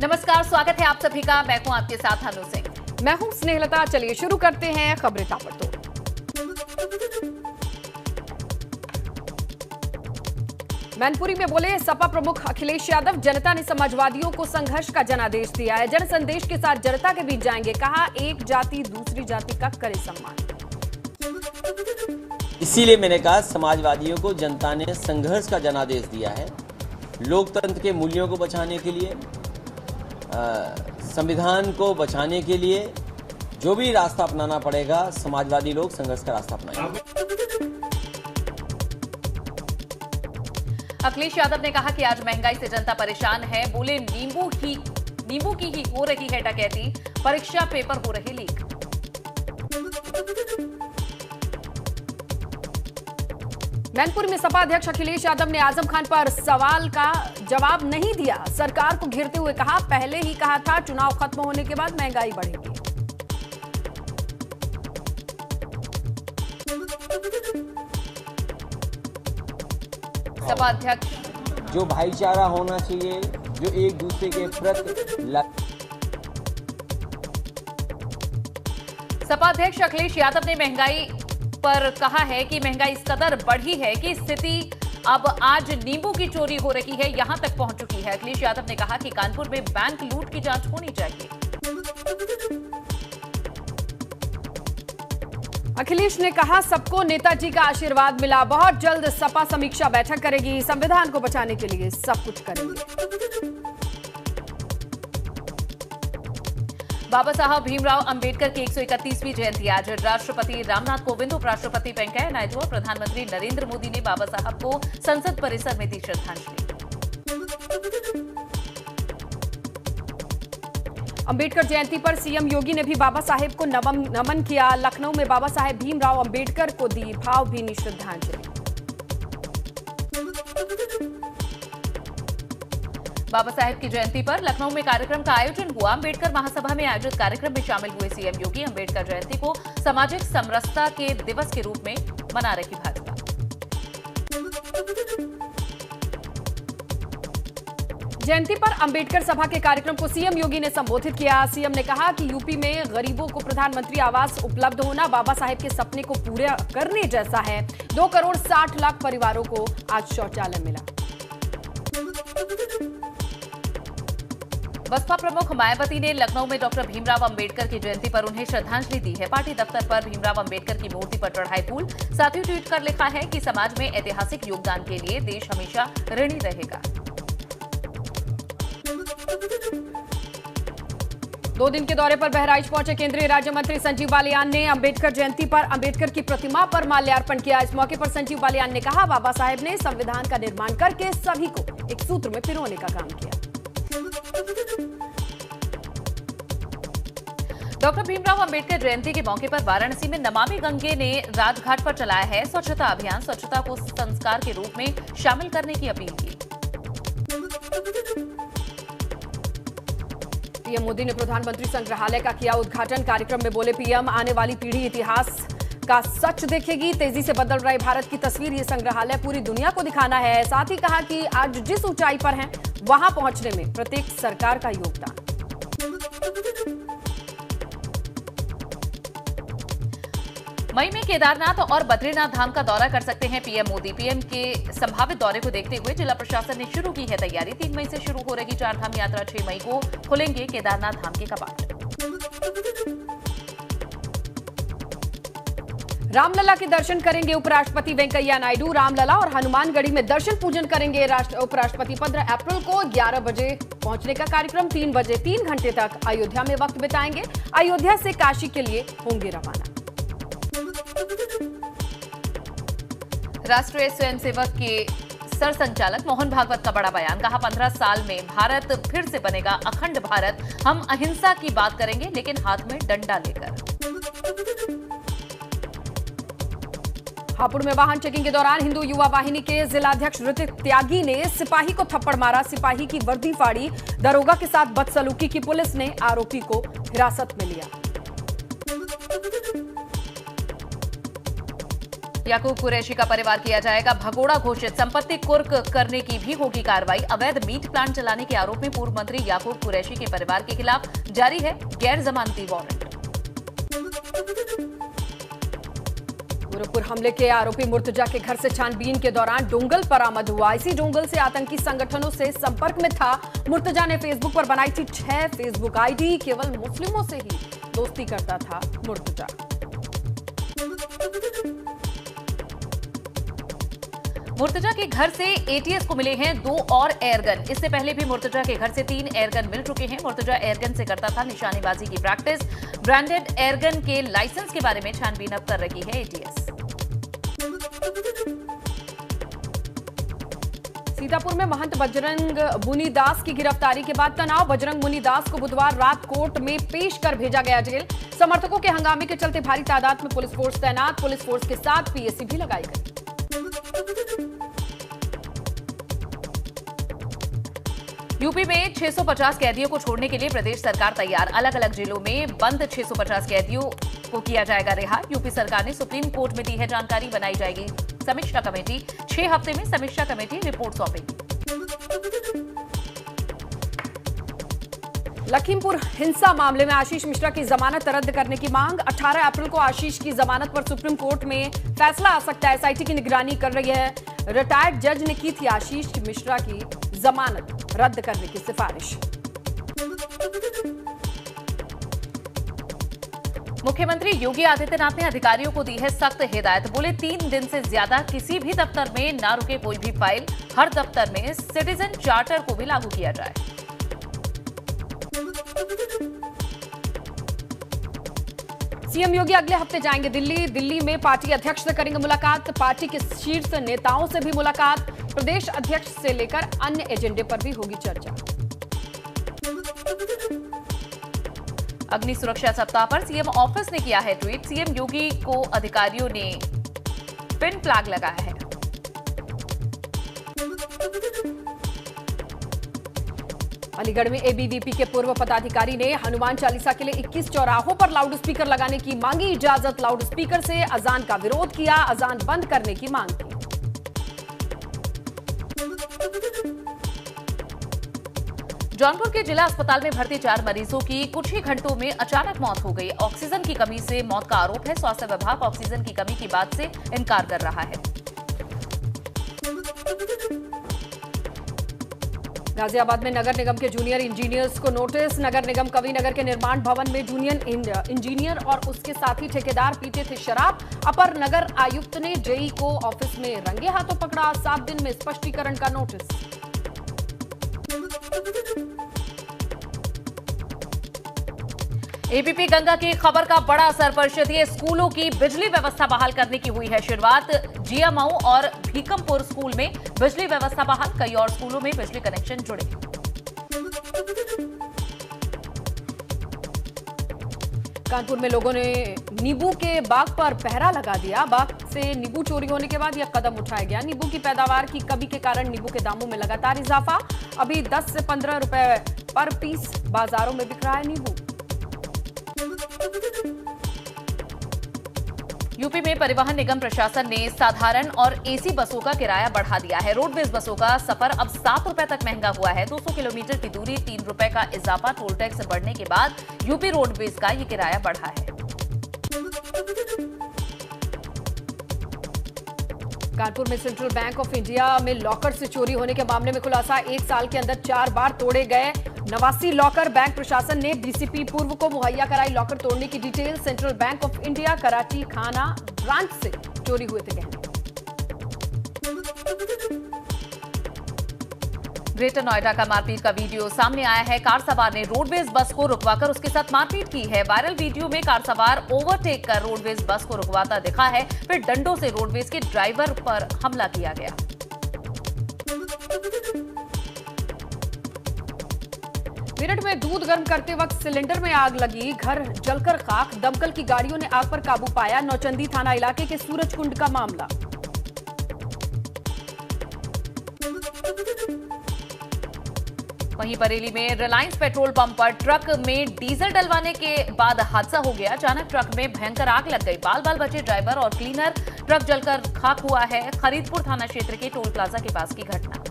नमस्कार, स्वागत है आप सभी का। मैं हूं आपके साथ अनु सिंह। मैं हूं स्नेहलता। चलिए शुरू करते हैं खबरें ताबड़तोड़। मैनपुरी में बोले सपा प्रमुख अखिलेश यादव, जनता ने समाजवादियों को संघर्ष का जनादेश दिया है। जन संदेश के साथ जनता के बीच जाएंगे, कहा एक जाति दूसरी जाति का करे सम्मान। इसीलिए मैंने कहा समाजवादियों को जनता ने संघर्ष का जनादेश दिया है। लोकतंत्र के मूल्यों को बचाने के लिए, संविधान को बचाने के लिए जो भी रास्ता अपनाना पड़ेगा, समाजवादी लोग संघर्ष का रास्ता अपनाएंगे। अखिलेश यादव ने कहा कि आज महंगाई से जनता परेशान है। बोले नींबू की ही हो रही है डकैती, परीक्षा पेपर हो रहे लीक। मैनपुर में सपा अध्यक्ष अखिलेश यादव ने आजम खान पर सवाल का जवाब नहीं दिया। सरकार को घेरते हुए कहा, पहले ही कहा था चुनाव खत्म होने के बाद महंगाई बढ़ेगी। सपा अध्यक्ष जो भाईचारा होना चाहिए, जो एक दूसरे के प्रति सपा अध्यक्ष अखिलेश यादव ने महंगाई पर कहा है कि महंगाई इस कदर बढ़ी है कि स्थिति अब आज नींबू की चोरी हो रही है, यहां तक पहुंच चुकी है। अखिलेश यादव ने कहा कि कानपुर में बैंक लूट की जांच होनी चाहिए। अखिलेश ने कहा, सबको नेताजी का आशीर्वाद मिला, बहुत जल्द सपा समीक्षा बैठक करेगी, संविधान को बचाने के लिए सब कुछ करेंगे। बाबा साहब भीमराव अंबेडकर की 131वीं जयंती आज। राष्ट्रपति रामनाथ कोविंद, उपराष्ट्रपति वेंकैया नायडू और प्रधानमंत्री नरेंद्र मोदी ने बाबा साहब को संसद परिसर में दी श्रद्धांजलि। अंबेडकर जयंती पर सीएम योगी ने भी बाबा साहेब को नमन किया। लखनऊ में बाबा साहेब भीमराव अंबेडकर को दी भावभीनी श्रद्धांजलि। बाबा साहेब की जयंती पर लखनऊ में कार्यक्रम का आयोजन हुआ। अंबेडकर महासभा में आयोजित कार्यक्रम में शामिल हुए सीएम योगी। अंबेडकर जयंती को सामाजिक समरसता के दिवस के रूप में मना रही भाजपा। जयंती पर अंबेडकर सभा के कार्यक्रम को सीएम योगी ने संबोधित किया। सीएम ने कहा कि यूपी में गरीबों को प्रधानमंत्री आवास उपलब्ध होना बाबा साहेब के सपने को पूरा करने जैसा है। 2 करोड़ 60 लाख परिवारों को आज शौचालय मिला। बसपा प्रमुख मायावती ने लखनऊ में डॉक्टर भीमराव अंबेडकर की जयंती पर उन्हें श्रद्धांजलि दी है। पार्टी दफ्तर पर भीमराव अंबेडकर की मूर्ति पर चढ़ाए फूल। साथ ही ट्वीट कर लिखा है कि समाज में ऐतिहासिक योगदान के लिए देश हमेशा ऋणी रहेगा। 2 दिन के दौरे पर बहराइच पहुंचे केंद्रीय राज्य मंत्री संजीव बालियान ने अंबेडकर जयंती पर अंबेडकर की प्रतिमा पर माल्यार्पण किया। इस मौके पर संजीव बालियान ने कहा, बाबा साहेब ने संविधान का निर्माण करके सभी को एक सूत्र में पिरोने का काम किया। डॉक्टर भीमराव अंबेडकर जयंती के मौके पर वाराणसी में नमामि गंगे ने राजघाट पर चलाया है स्वच्छता अभियान। स्वच्छता को संस्कार के रूप में शामिल करने की अपील की। पीएम मोदी ने प्रधानमंत्री संग्रहालय का किया उद्घाटन। कार्यक्रम में बोले पीएम, आने वाली पीढ़ी इतिहास का सच देखेगी। तेजी से बदल रहे भारत की तस्वीर ये संग्रहालय पूरी दुनिया को दिखाना है। साथ ही कहा कि आज जिस ऊंचाई पर हैं, वहां पहुंचने में प्रत्येक सरकार का योगदान। मई में केदारनाथ और बद्रीनाथ धाम का दौरा कर सकते हैं पीएम मोदी। पीएम के संभावित दौरे को देखते हुए जिला प्रशासन ने शुरू की है तैयारी। 3 मई से शुरू हो रही 4 धाम यात्रा 6 मई को खुलेंगे केदारनाथ धाम के कपाट। रामलला के दर्शन करेंगे उपराष्ट्रपति वेंकैया नायडू। रामलला और हनुमानगढ़ी में दर्शन पूजन करेंगे उपराष्ट्रपति। 15 अप्रैल को 11 बजे पहुंचने का कार्यक्रम। 3 बजे 3 घंटे तक अयोध्या में वक्त बिताएंगे। अयोध्या से काशी के लिए होंगे रवाना। राष्ट्रीय स्वयंसेवक के सरसंचालक मोहन भागवत का बड़ा बयान। कहा, 15 साल में भारत फिर से बनेगा अखंड भारत। हम अहिंसा की बात करेंगे, लेकिन हाथ में डंडा लेकर। हापुड़ में वाहन चेकिंग के दौरान हिंदू युवा वाहिनी के जिलाध्यक्ष ऋतिक त्यागी ने सिपाही को थप्पड़ मारा। सिपाही की वर्दी फाड़ी। दरोगा के साथ बदसलूकी की पुलिस ने आरोपी को हिरासत में लिया। याकूब कुरैशी का परिवार किया जाएगा भगोड़ा घोषित, संपत्ति कुर्क करने की भी होगी कार्रवाई। अवैध मीट प्लांट चलाने के आरोप में पूर्व मंत्री याकूब कुरैशी के परिवार के खिलाफ जारी है गैर जमानती वारंट। गोरखपुर हमले के आरोपी मुर्तजा के घर से छानबीन के दौरान डोंगल बरामद हुआ। इसी डोंगल से आतंकी संगठनों से संपर्क में था मुर्तजा ने फेसबुक पर बनाई थी 6 फेसबुक आईडी। केवल मुस्लिमों से ही दोस्ती करता था मुर्तजा। मुर्तजा के घर से एटीएस को मिले हैं 2 और एयरगन। इससे पहले भी मुर्तजा के घर से 3 एयरगन मिल चुके हैं। मुर्तजा एयरगन से करता था निशानेबाजी की प्रैक्टिस। ब्रांडेड एयरगन के लाइसेंस के बारे में छानबीन अब कर रही है एटीएस। सीतापुर में महंत बजरंग मुनिदास की गिरफ्तारी के बाद तनाव। बजरंग मुनिदास को बुधवार रात कोर्ट में पेश कर भेजा गया जेल। समर्थकों के हंगामे के चलते भारी तादाद में पुलिस फोर्स तैनात। पुलिस फोर्स के साथ पीएसी भी लगाई गई। यूपी में 650 कैदियों को छोड़ने के लिए प्रदेश सरकार तैयार। अलग अलग जेलों में बंद 650 कैदियों को किया जाएगा रिहा। यूपी सरकार ने सुप्रीम कोर्ट में दी है जानकारी। बनाई जाएगी समीक्षा कमेटी। 6 हफ्ते में समीक्षा कमेटी रिपोर्ट सौंपेगी। लखीमपुर हिंसा मामले में आशीष मिश्रा की जमानत रद्द करने की मांग। 18 अप्रैल को आशीष की जमानत पर सुप्रीम कोर्ट में फैसला आ सकता है। एसआईटी की निगरानी कर रही है। रिटायर्ड जज ने की थी आशीष मिश्रा की जमानत रद्द करने की सिफारिश। मुख्यमंत्री योगी आदित्यनाथ ने अधिकारियों को दी है सख्त हिदायत। बोले 3 दिन से ज्यादा किसी भी दफ्तर में ना रुके कोई भी फाइल। हर दफ्तर में सिटीजन चार्टर को भी लागू किया जाए। सीएम योगी अगले हफ्ते जाएंगे दिल्ली। दिल्ली में पार्टी अध्यक्ष से करेंगे मुलाकात। पार्टी के शीर्ष नेताओं से भी मुलाकात। प्रदेश अध्यक्ष से लेकर अन्य एजेंडे पर भी होगी चर्चा। अग्नि सुरक्षा सप्ताह पर सीएम ऑफिस ने किया है ट्वीट। सीएम योगी को अधिकारियों ने पिन फ्लैग लगाया है। अलीगढ़ में एबीवीपी के पूर्व पदाधिकारी ने हनुमान चालीसा के लिए 21 चौराहों पर लाउड स्पीकर लगाने की मांगी इजाजत। लाउड स्पीकर से अजान का विरोध किया। अजान बंद करने की मांग की। जौनपुर के जिला अस्पताल में भर्ती 4 मरीजों की कुछ ही घंटों में अचानक मौत हो गई। ऑक्सीजन की कमी से मौत का आरोप है। स्वास्थ्य विभाग ऑक्सीजन की कमी की बात से इनकार कर रहा है। गाजियाबाद में नगर निगम के जूनियर इंजीनियर्स को नोटिस। नगर निगम कविनगर के निर्माण भवन में जूनियर इंजीनियर और उसके साथी ठेकेदार पीते थे शराब। अपर नगर आयुक्त ने जेई को ऑफिस में रंगे हाथों पकड़ा। 7 दिन में स्पष्टीकरण का नोटिस। एबीपी गंगा की खबर का बड़ा असर। परिषदीय स्कूलों की बिजली व्यवस्था बहाल करने की हुई है शुरुआत। जियामऊ और भीकमपुर स्कूल में बिजली व्यवस्था बहाल। कई और स्कूलों में बिजली कनेक्शन जुड़े। कानपुर में लोगों ने नींबू के बाग पर पहरा लगा दिया। बाग से नींबू चोरी होने के बाद यह कदम उठाया गया। नींबू की पैदावार की कमी के कारण नींबू के दामों में लगातार इजाफा। अभी 10 से 15 रुपए पर पीस बाजारों में बिक रहा है नींबू। यूपी में परिवहन निगम प्रशासन ने साधारण और एसी बसों का किराया बढ़ा दिया है। रोडवेज बसों का सफर अब 7 रुपए तक महंगा हुआ है। 200 किलोमीटर की दूरी 3 रुपए का इजाफा। टोल टैक्स बढ़ने के बाद यूपी रोडवेज का ये किराया बढ़ा है। कानपुर में सेंट्रल बैंक ऑफ इंडिया में लॉकर से चोरी होने के मामले में खुलासा। 1 साल के अंदर 4 बार तोड़े गए 89 लॉकर। बैंक प्रशासन ने डीसीपी पूर्व को मुहैया कराई लॉकर तोड़ने की detail. Central bank of India Karachi खाना ब्रांच से चोरी हुए थे गहने। ग्रेटर नोएडा का मारपीट का वीडियो सामने आया है। कार सवार ने रोडवेज बस को रुकवाकर उसके साथ मारपीट की है। वायरल वीडियो में कार सवार ओवरटेक कर रोडवेज बस को रुकवाता दिखा है। फिर डंडों से रोडवेज के ड्राइवर पर हमला किया गया। मेरठ में दूध गर्म करते वक्त सिलेंडर में आग लगी। घर जलकर खाक। दमकल की गाड़ियों ने आग पर काबू पाया। नौचंदी थाना इलाके के सूरजकुंड का मामला। वहीं बरेली में रिलायंस पेट्रोल पंप पर ट्रक में डीजल डलवाने के बाद हादसा हो गया। अचानक ट्रक में भयंकर आग लग गई। बाल बाल बचे ड्राइवर और क्लीनर। ट्रक जलकर खाक हुआ है। खरीदपुर थाना क्षेत्र के टोल प्लाजा के पास की घटना।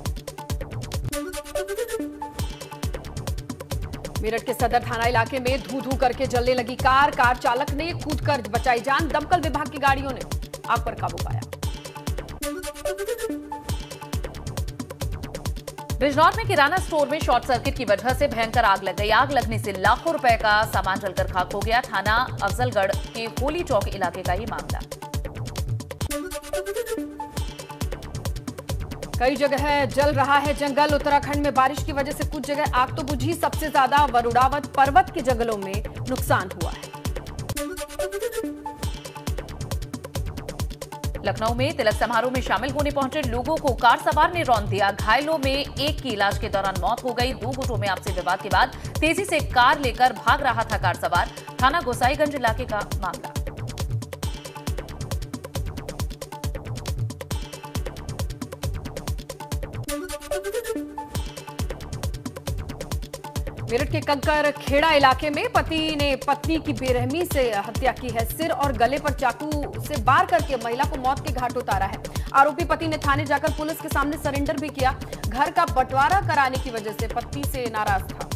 मेरठ के सदर थाना इलाके में धू करके जलने लगी कार चालक ने कूदकर बचाई जान। दमकल विभाग की गाड़ियों ने आग पर काबू पाया। बिजनौर में किराना स्टोर में शॉर्ट सर्किट की वजह से भयंकर आग लग गई। आग लगने से लाखों रुपए का सामान जलकर खाक हो गया। थाना अफजलगढ़ के होली चौक इलाके का ये मामला। कई जगह जल रहा है जंगल। उत्तराखंड में बारिश की वजह से कुछ जगह आग तो बुझी। सबसे ज्यादा वरुणावत पर्वत के जंगलों में नुकसान हुआ है। लखनऊ में तिलक समारोह में शामिल होने पहुंचे लोगों को कार सवार ने रौंद दिया। घायलों में एक की इलाज के दौरान मौत हो गई। 2 गुटों में आपसी विवाद के बाद तेजी से कार लेकर भाग रहा था कार सवार। थाना गोसाईगंज इलाके का मामला। मेरठ के कंकर खेड़ा इलाके में पति ने पत्नी की बेरहमी से हत्या की है। सिर और गले पर चाकू से वार करके महिला को मौत के घाट उतारा है। आरोपी पति ने थाने जाकर पुलिस के सामने सरेंडर भी किया। घर का बंटवारा कराने की वजह से पत्नी से नाराज था।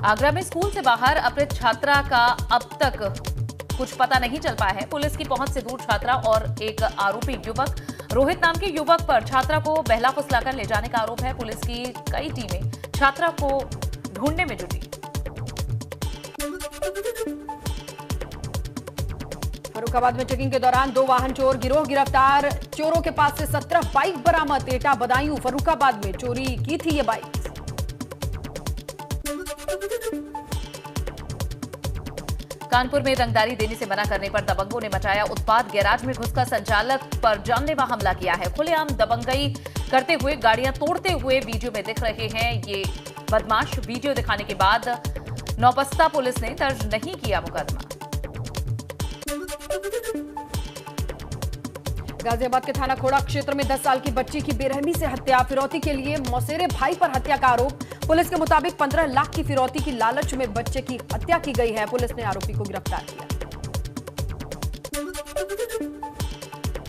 आगरा में स्कूल से बाहर अपहृत छात्रा का अब तक कुछ पता नहीं चल पाया है। पुलिस की पहुंच से दूर छात्रा और एक आरोपी युवक रोहित नाम के युवक पर छात्रा को बहला फुसलाकर ले जाने का आरोप है। पुलिस की कई टीमें छात्रा को ढूंढने में जुटी। फर्रुखाबाद में चेकिंग के दौरान 2 वाहन चोर गिरोह गिरफ्तार। चोरों के पास से 17 बाइक बरामद। एटा बदायूं फर्रुखाबाद में चोरी की थी ये बाइक। कानपुर में रंगदारी देने से मना करने पर दबंगों ने मचाया उत्पात। गैराज में घुसकर संचालक पर जानलेवा हमला किया है। खुलेआम दबंगई करते हुए गाड़ियां तोड़ते हुए वीडियो में दिख रहे हैं ये बदमाश। वीडियो दिखाने के बाद नौबस्ता पुलिस ने दर्ज नहीं किया मुकदमा। गाजियाबाद के थाना खोड़ा क्षेत्र में 10 साल की बच्ची की बेरहमी से हत्या। फिरौती के लिए मौसेरे भाई पर हत्या का आरोप। पुलिस के मुताबिक 15 लाख की फिरौती की लालच में बच्चे की हत्या की गई है। पुलिस ने आरोपी को गिरफ्तार किया।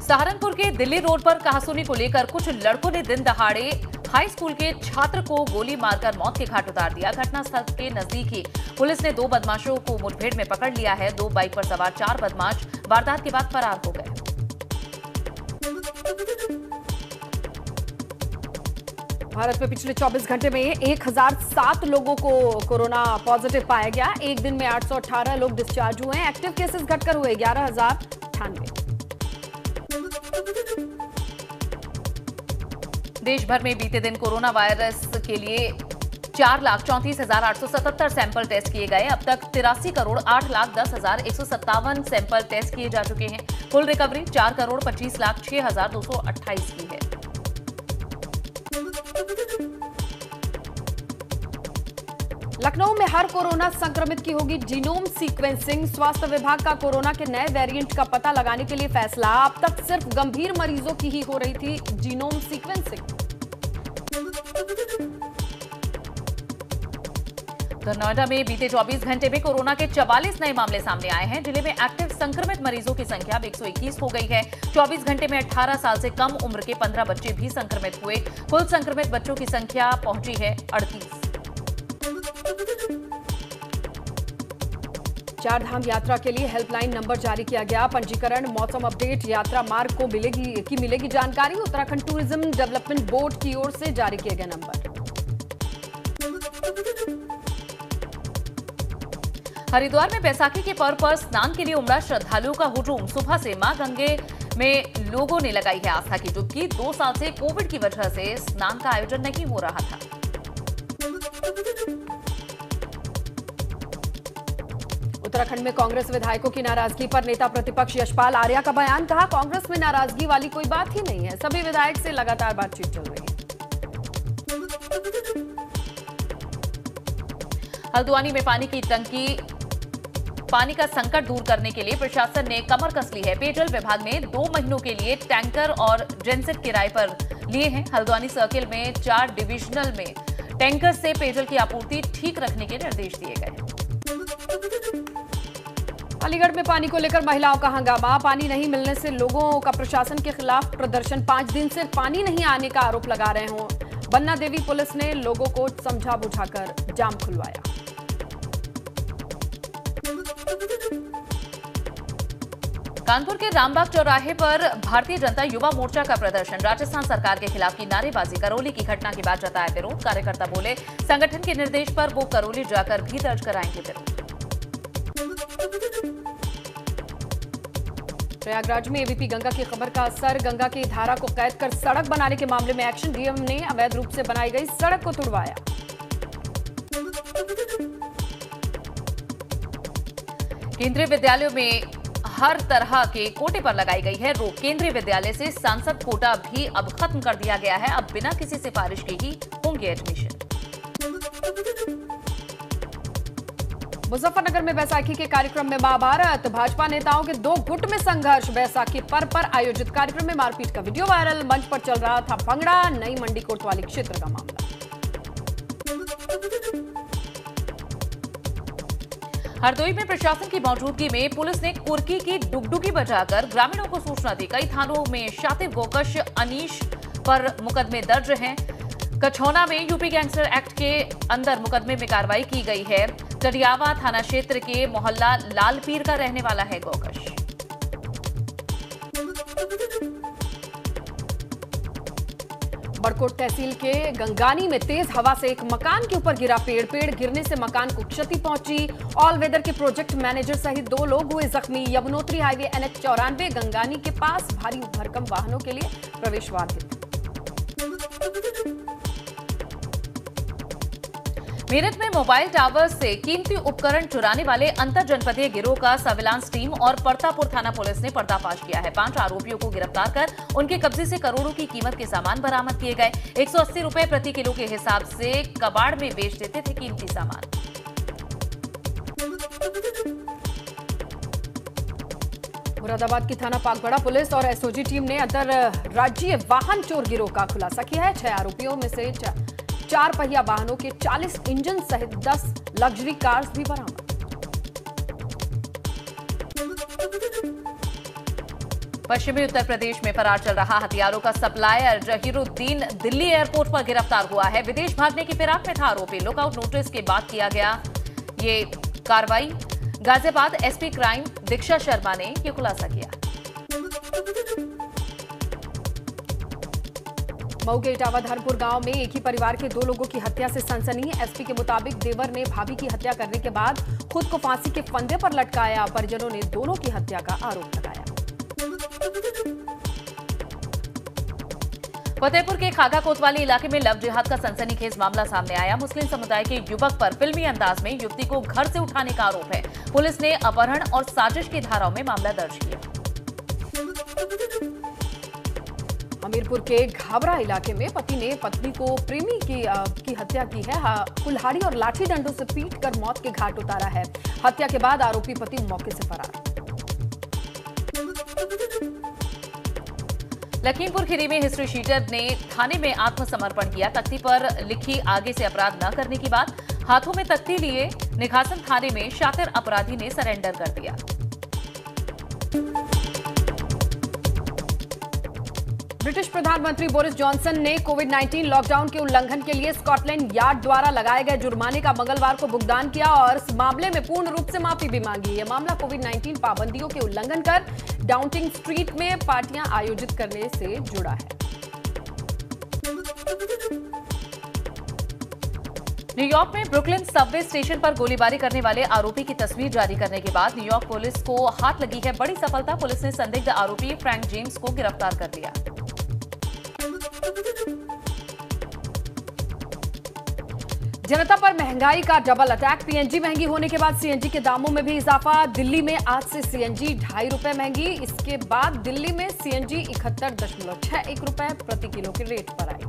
सहारनपुर के दिल्ली रोड पर कहासुनी को लेकर कुछ लड़कों ने दिन दहाड़े हाई स्कूल के छात्र को गोली मारकर मौत के घाट उतार दिया। घटनास्थल के नजदीक ही पुलिस ने 2 बदमाशों को मुठभेड़ में पकड़ लिया है। 2 बाइक पर सवार 4 बदमाश वारदात के बाद फरार हो गए। भारत में पिछले 24 घंटे में 1007 लोगों को कोरोना पॉजिटिव पाया गया। एक दिन में 818 लोग डिस्चार्ज हुए हैं। एक्टिव केसेस घटकर हुए 11,098। देश भर में बीते दिन कोरोना वायरस के लिए 4,34,877 सैंपल टेस्ट किए गए। अब तक 83,08,10,157 सैंपल टेस्ट किए जा चुके हैं। कुल रिकवरी 4,25,06,228 की है। लखनऊ में हर कोरोना संक्रमित की होगी जीनोम सीक्वेंसिंग। स्वास्थ्य विभाग का कोरोना के नए वेरिएंट का पता लगाने के लिए फैसला। अब तक सिर्फ गंभीर मरीजों की ही हो रही थी जीनोम सीक्वेंसिंग। तो नोएडा में बीते 24 घंटे में कोरोना के 44 नए मामले सामने आए हैं। जिले में एक्टिव संक्रमित मरीजों की संख्या 121 हो गई है। 24 घंटे में 18 साल से कम उम्र के 15 बच्चे भी संक्रमित हुए। कुल संक्रमित बच्चों की संख्या पहुंची है 38। 4 धाम यात्रा के लिए हेल्पलाइन नंबर जारी किया गया। पंजीकरण, मौसम अपडेट, यात्रा मार्ग को मिलेगी जानकारी। उत्तराखंड टूरिज्म डेवलपमेंट बोर्ड की ओर से जारी किए गए नंबर। हरिद्वार में बैसाखी के पर्व पर स्नान के लिए उमड़ा श्रद्धालुओं का हुजूम। सुबह से मां गंगे में लोगों ने लगाई है आस्था की डुबकी। 2 साल से कोविड की वजह से स्नान का आयोजन नहीं हो रहा था। उत्तराखंड में कांग्रेस विधायकों की नाराजगी पर नेता प्रतिपक्ष यशपाल आर्या का बयान। कहा, कांग्रेस में नाराजगी वाली कोई बात ही नहीं है। सभी विधायक से लगातार बातचीत चल रही है। हल्द्वानी में पानी की टंकी पानी का संकट दूर करने के लिए प्रशासन ने कमर कस ली है। पेयजल विभाग ने 2 महीनों के लिए टैंकर और जेनसेट किराए पर लिए हैं। हल्द्वानी सर्किल में 4 डिविजनल में टैंकर से पेयजल की आपूर्ति ठीक रखने के निर्देश दिए गए। अलीगढ़ में पानी को लेकर महिलाओं का हंगामा। पानी नहीं मिलने से लोगों का प्रशासन के खिलाफ प्रदर्शन। 5 दिन से पानी नहीं आने का आरोप लगा रहे हों। बन्ना देवी पुलिस ने लोगों को समझा बुझाकर जाम खुलवाया। कानपुर के रामबाग चौराहे पर भारतीय जनता युवा मोर्चा का प्रदर्शन। राजस्थान सरकार के खिलाफ की नारेबाजी। करौली की घटना के बाद जताया विरोध। कार्यकर्ता बोले संगठन के निर्देश पर वो करौली जाकर भी दर्ज कराएंगे विरोध। प्रयागराज में एबीपी गंगा की खबर का असर। गंगा की धारा को कैद कर सड़क बनाने के मामले में एक्शन। डीएम ने अवैध रूप से बनाई गई सड़क को तुड़वाया। केंद्रीय विद्यालयों में हर तरह के कोटे पर लगाई गई है रोक। केंद्रीय विद्यालय से सांसद कोटा भी अब खत्म कर दिया गया है। अब बिना किसी सिफारिश के ही होंगे एडमिशन। मुजफ्फरनगर में बैसाखी के कार्यक्रम में महाभारत। भाजपा नेताओं के 2 गुट में संघर्ष। बैसाखी पर्व पर आयोजित कार्यक्रम में मारपीट का वीडियो वायरल। मंच पर चल रहा था भंगड़ा। नई मंडी कोतवाली क्षेत्र का मामला। हरदोई में प्रशासन की मौजूदगी में पुलिस ने कुर्की की डुगडुगी बजाकर ग्रामीणों को सूचना दी। कई थानों में शातिर गोकश अनीश पर मुकदमे दर्ज हैं। कछौना में यूपी गैंगस्टर एक्ट के अंदर मुकदमे में कार्रवाई की गई है। चरियावा थाना क्षेत्र के मोहल्ला लालपीर का रहने वाला है गोकश। बड़कोट तहसील के गंगानी में तेज हवा से एक मकान के ऊपर गिरा पेड़। पेड़ गिरने से मकान को क्षति पहुंची। ऑल वेदर के प्रोजेक्ट मैनेजर सहित 2 लोग हुए जख्मी। यमुनोत्री हाईवे NH 94 गंगानी के पास भारी भरकम वाहनों के लिए प्रवेश बाधित। मेरठ में मोबाइल टावर से कीमती उपकरण चुराने वाले अंतर जनपदीय गिरोह का सर्विलांस टीम और परतापुर थाना पुलिस ने पर्दाफाश किया है। 5 आरोपियों को गिरफ्तार कर उनके कब्जे से करोड़ों की कीमत के सामान बरामद किए गए। 180 रुपए प्रति किलो के हिसाब से कबाड़ में बेच देते थे कीमती सामान। मुरादाबाद की थाना पागबड़ा पुलिस और एसओजी टीम ने अंतरराज्यीय वाहन चोर गिरोह का खुलासा किया है। 6 आरोपियों में से 4 पहिया वाहनों के 40 इंजन सहित 10 लग्जरी कार्स भी बरामद। पश्चिमी उत्तर प्रदेश में फरार चल रहा हथियारों का सप्लायर जहीरुद्दीन दिल्ली एयरपोर्ट पर गिरफ्तार हुआ है। विदेश भागने की फिराक में था आरोपी। लुकआउट नोटिस के बाद किया गया ये कार्रवाई। गाजियाबाद एसपी क्राइम दीक्षा शर्मा ने यह खुलासा किया। मऊ के इटावा धर्मपुर गांव में एक ही परिवार के 2 लोगों की हत्या से सनसनी। एसपी के मुताबिक देवर ने भाभी की हत्या करने के बाद खुद को फांसी के फंदे पर लटकाया। परिजनों ने दोनों की हत्या का आरोप लगाया। फतेहपुर के खागा कोतवाली इलाके में लव जिहाद का सनसनीखेज मामला सामने आया। मुस्लिम समुदाय के युवक पर फिल्मी अंदाज में युवती को घर से उठाने का आरोप है। पुलिस ने अपहरण और साजिश की धाराओं में मामला दर्ज किया। हमीरपुर के घाबरा इलाके में पति ने पत्नी को प्रेमी की हत्या की है। कुल्हाड़ी और लाठी डंडों से पीट कर मौत के घाट उतारा है। हत्या के बाद आरोपी पति मौके से फरार। लखीमपुर खीरी में हिस्ट्री शीटर ने थाने में आत्मसमर्पण किया। तख्ती पर लिखी आगे से अपराध न करने की बात। हाथों में तख्ती लिए निघासन थाने में शातिर अपराधी ने सरेंडर कर दिया। ब्रिटिश प्रधानमंत्री बोरिस जॉनसन ने कोविड-19 लॉकडाउन के उल्लंघन के लिए स्कॉटलैंड यार्ड द्वारा लगाए गए जुर्माने का मंगलवार को भुगतान किया और इस मामले में पूर्ण रूप से माफी भी मांगी। यह मामला कोविड-19 पाबंदियों के उल्लंघन कर डाउनिंग स्ट्रीट में पार्टियां आयोजित करने से जुड़ा है। न्यूयॉर्क में ब्रुकलिन सबवे स्टेशन पर गोलीबारी करने वाले आरोपी की तस्वीर जारी करने के बाद न्यूयॉर्क पुलिस को हाथ लगी है बड़ी सफलता। पुलिस ने संदिग्ध आरोपी फ्रैंक जेम्स को गिरफ्तार कर लिया। जनता पर महंगाई का डबल अटैक। पीएनजी महंगी होने के बाद सीएनजी के दामों में भी इजाफा। दिल्ली में आज से सीएनजी ₹2.5 महंगी। इसके बाद दिल्ली में सीएनजी 71.61 रुपए प्रति किलो के रेट पर आई।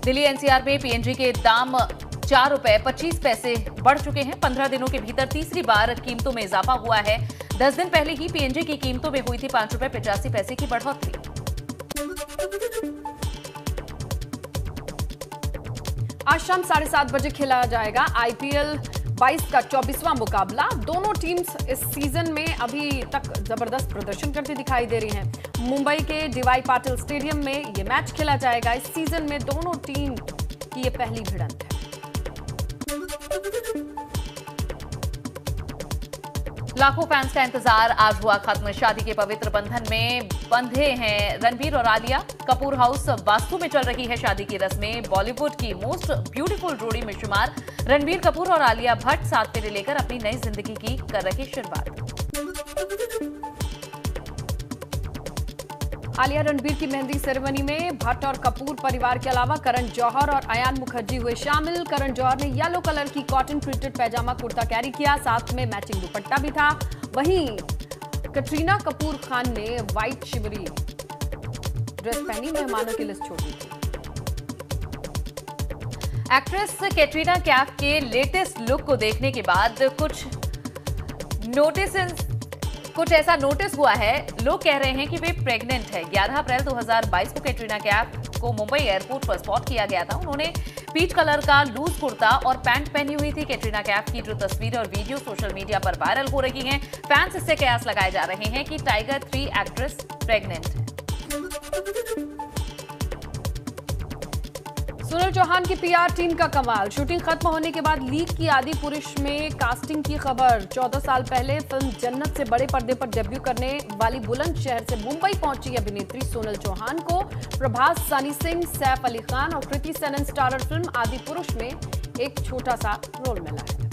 दिल्ली एनसीआर में पीएनजी के दाम ₹4.25 बढ़ चुके हैं। 15 दिनों के भीतर तीसरी बार कीमतों में इजाफा हुआ है। 10 दिन पहले ही पीएनजी की कीमतों में हुई थी ₹5.85 की बढ़ोतरी। आज शाम 7:30 बजे खेला जाएगा आईपीएल 22 का 24वां मुकाबला। दोनों टीम्स इस सीजन में अभी तक जबरदस्त प्रदर्शन करती दिखाई दे रही हैं। मुंबई के डीवाई पाटिल स्टेडियम में ये मैच खेला जाएगा। इस सीजन में दोनों टीम की ये पहली भिड़ंत है। लाखों फैंस का इंतजार आज हुआ खत्म। शादी के पवित्र बंधन में बंधे हैं रणबीर और आलिया। कपूर हाउस वास्तु में चल रही है शादी की रस्में। बॉलीवुड की मोस्ट ब्यूटीफुल जोड़ी में शुमार रणबीर कपूर और आलिया भट्ट 7 फेरे लेकर अपनी नई जिंदगी की कर रही शुरुआत। आलिया रणबीर की मेहंदी सेरेमनी में भट्ट और कपूर परिवार के अलावा करण जौहर और अयान मुखर्जी हुए शामिल। करण जौहर ने येलो कलर की cotton printed pyjama kurta carry किया, साथ में मैचिंग दुपट्टा भी था। वहीं कटरीना कपूर खान ने व्हाइट शिवरी ड्रेस पहनी मेहमानों की लिस्ट छोड़ी थी। एक्ट्रेस कैटरीना कैफ के लेटेस्ट लुक को देखने के बाद कुछ ऐसा नोटिस हुआ है। लोग कह रहे हैं कि वे प्रेग्नेंट है। 11 अप्रैल 2022 को कैटरीना कैफ को मुंबई एयरपोर्ट पर स्पॉट किया गया था। उन्होंने पीच कलर का लूज कुर्ता और पैंट पहनी हुई थी। कैटरीना कैफ की जो तस्वीरें और वीडियो सोशल मीडिया पर वायरल हो रही हैं, फैंस इससे कयास लगाए जा रहे हैं कि टाइगर 3 एक्ट्रेस प्रेग्नेंट है। सुनील चौहान की पीआर टीम का कमाल। शूटिंग खत्म होने के बाद लीक की आदि पुरुष में कास्टिंग की खबर। 14 साल पहले फिल्म जन्नत से बड़े पर्दे पर डेब्यू करने वाली बुलंदशहर से मुंबई पहुंची अभिनेत्री सोनल चौहान को प्रभास, सनी सिंह, सैफ अली खान और कृति सेनन स्टारर फिल्म आदि पुरुष में एक छोटा सा रोल मिला है।